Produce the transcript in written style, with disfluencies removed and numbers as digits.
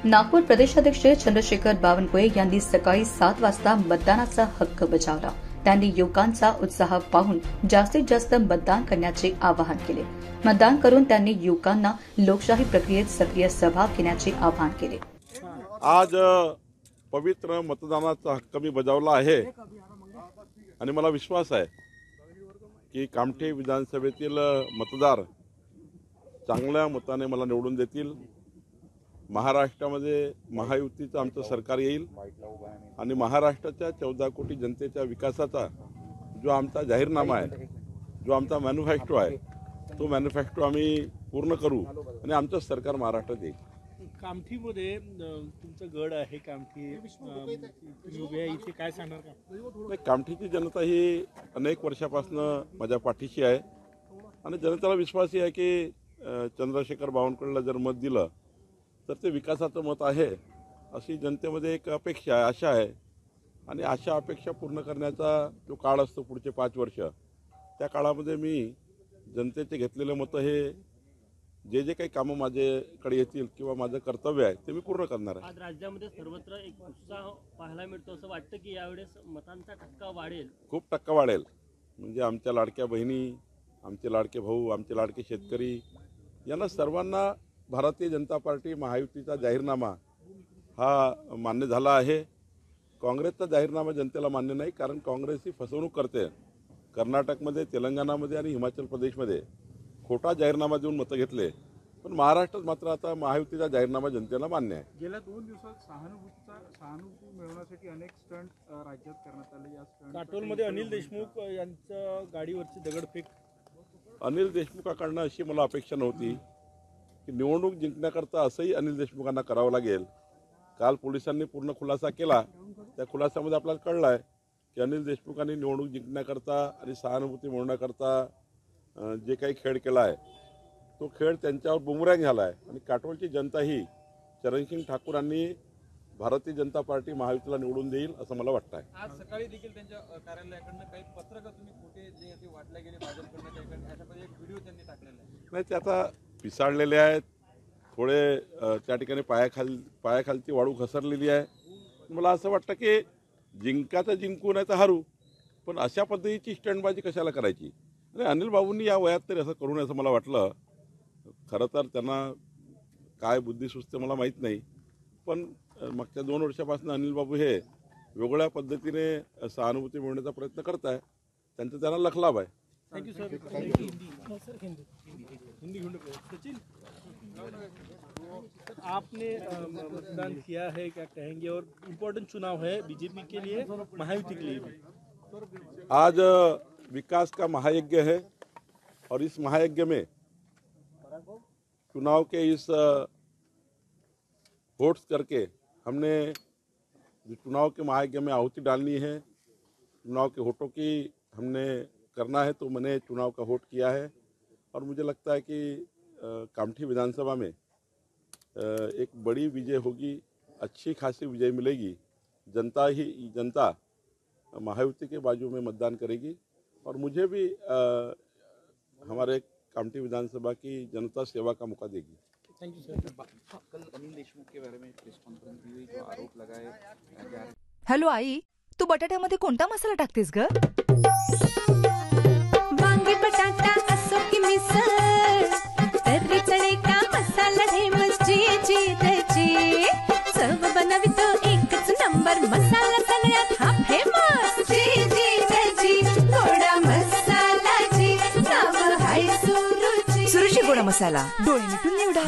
नागपूर प्रदेशाध्यक्ष चंद्रशेखर बावनकुळे यांनी सकाळी 7 वाजता मतदानाचा हक्क बजावला। त्यांनी युवकांचा उत्साह पाहून जास्तीत जास्त मतदान करण्याचे आवाहन केले। मतदान करून त्यांनी युवकांना लोकशाही प्रक्रियेत सक्रिय सहभाग घेण्याचे आवाहन केले। आज पवित्र मतदानाचा हक्क मी बजावला आहे आणि मला विश्वास आहे की कामठी विधानसभेतील मतदार चांगल्या मताने मला निवडून देतील। महाराष्ट्रामध्ये महायुतीचं आमचं सरकार येईल आणि महाराष्ट्राच्या 14 कोटी जनतेच्या विकासाचा जो आमचा जाहीरनामा आहे, जो आमचा मॅन्युफॅक्चर आहे, तो मॅन्युफॅक्चर आम्ही पूर्ण करू आणि आमचं सरकार महाराष्ट्रात येईल। कामठीमध्ये तुमचं गड आहे, कामठी उभे आहे, इथे काय सांगणार का? कामठीची जनता ही अनेक वर्षापासून माझ्या पाठीशी आहे आणि जनतेला विश्वास आहे की चंद्रशेखर बावनकुळेला जर मत दिलं तर ते विकासाचं मत आहे अशी जनतेमध्ये एक अपेक्षा आहे, आशा आहे आणि आशा अपेक्षा पूर्ण करण्याचा जो काळ असतो पुढचे 5 वर्ष, त्या काळामध्ये मी जनतेचे घेतलेले मतं हे जे काही कामं माझ्याकडे येतील किंवा माझं कर्तव्य आहे ते मी पूर्ण करणार आहे। आज राज्यामध्ये सर्वत्र एक उत्साह पाहायला मिळतो, असं वाटतं की यावेळेस मतांचा टक्का वाढेल? खूप टक्का वाढेल। म्हणजे आमच्या लाडक्या बहिणी, आमचे लाडके भाऊ, आमचे लाडके शेतकरी यांना सर्वांना भारतीय जनता पार्टी महायुतीचा जाहीरनामा हा मान्य झाला आहे। काँग्रेसचा जाहीरनामा जनतेला मान्य नाही, कारण काँग्रेस ही फसवणूक करते। कर्नाटकमध्ये, तेलंगणामध्ये आणि हिमाचल प्रदेशमध्ये खोटा जाहीरनामा देऊन मतं घेतले, पण महाराष्ट्रात मात्र आता महायुतीचा जाहीरनामा जनतेला मान्य आहे। गेल्या 2 दिवसात सहानुभूती मिळवण्यासाठी अनेक स्टंट राज्यात करण्यात आले। या स्टंट काटोलमध्ये अनिल देशमुख यांच्या गाडीवरची दगडफेक, अनिल देशमुखांकडून अशी मला अपेक्षा नव्हती की निवडणूक जिंकण्याकरता असंही अनिल देशमुखांना करावं लागेल। काल पोलिसांनी पूर्ण खुलासा केला, त्या खुलासामध्ये आपल्याला कळलं आहे की अनिल देशमुखांनी निवडणूक जिंकण्याकरता आणि सहानुभूती मिळवण्याकरता जे काही खेळ केला आहे तो खेळ त्यांच्यावर बुमरँग झाला आहे आणि काटोलची जनता ही चरणसिंग ठाकूरांनी भारतीय जनता पार्टी महायुतीला निवडून देईल असं मला वाटतं आहे। आज सकाळी देखील त्यांच्या कार्यालयाकडून काही पत्रक तुम्ही खोटे जे ते वाटले गेले भाजपकडून, अशा प्रकारे एक व्हिडिओ त्यांनी टाकलेला आहे। नाही, ते आता पिसाळलेले आहेत, थोडे त्या ठिकाणी पायाखालची वाळू घसरलेली आहे। मला असं वाटतं की जिंकाचं जिंकू नाही तर हारू, पण अशा पद्धतीची स्टंटबाजी कशाला करायची? आणि अनिल बाबूंनी या वयात तरी असं करू नये असं मला वाटलं। खरं तर त्यांना काय बुद्धी सुचते मला माहीत नाही, पण मागच्या 2 वर्षापासून अनिल बाबू हे वेगळ्या पद्धतीने सहानुभूती मिळवण्याचा प्रयत्न करत आहे, त्यांचा त्यांना लखलाभ आहे। Thank you sir. Hindi Sachin, आपने मतदान किया है, क्या कहेंगे? और इम्पोर्टेंट चुनाव है बीजेपी के लिए, महायुति के लिए भी। आज विकास का महायज्ञ है और इस महायज्ञ में चुनाव के इस वोट्स करके हमने जो चुनाव के महायज्ञ में आहुति डालनी है, चुनाव के वोटों की हमने करना है, तो मैंने चुनाव का वोट किया है और मुझे लगता है कि कामठी विधानसभा में एक बड़ी विजय होगी, अच्छी खासी विजय मिलेगी। जनता महायुति के बाजू में मतदान करेगी और मुझे भी हमारे कामठी विधानसभा की जनता सेवा का मौका देगी। Thank you sir. कल अनिल देशमुख के बारे में प्रेस कॉन्फ्रेंस हुई, जो आरोप लगाए। हॅलो आई, तू बटाट्यामध्ये कोणता मसाला टाकतेस ग? वांगी बटाटा असो की मिसळ, तर्री तडका मसाला ढेमस जी चव बनवितो एकच नंबर मसाला, सगळ्यात हा फेमस जी गोडा मसाला जी, नाव हाय सुरुची गोडा मसाला, डोळे मिटून निवडा।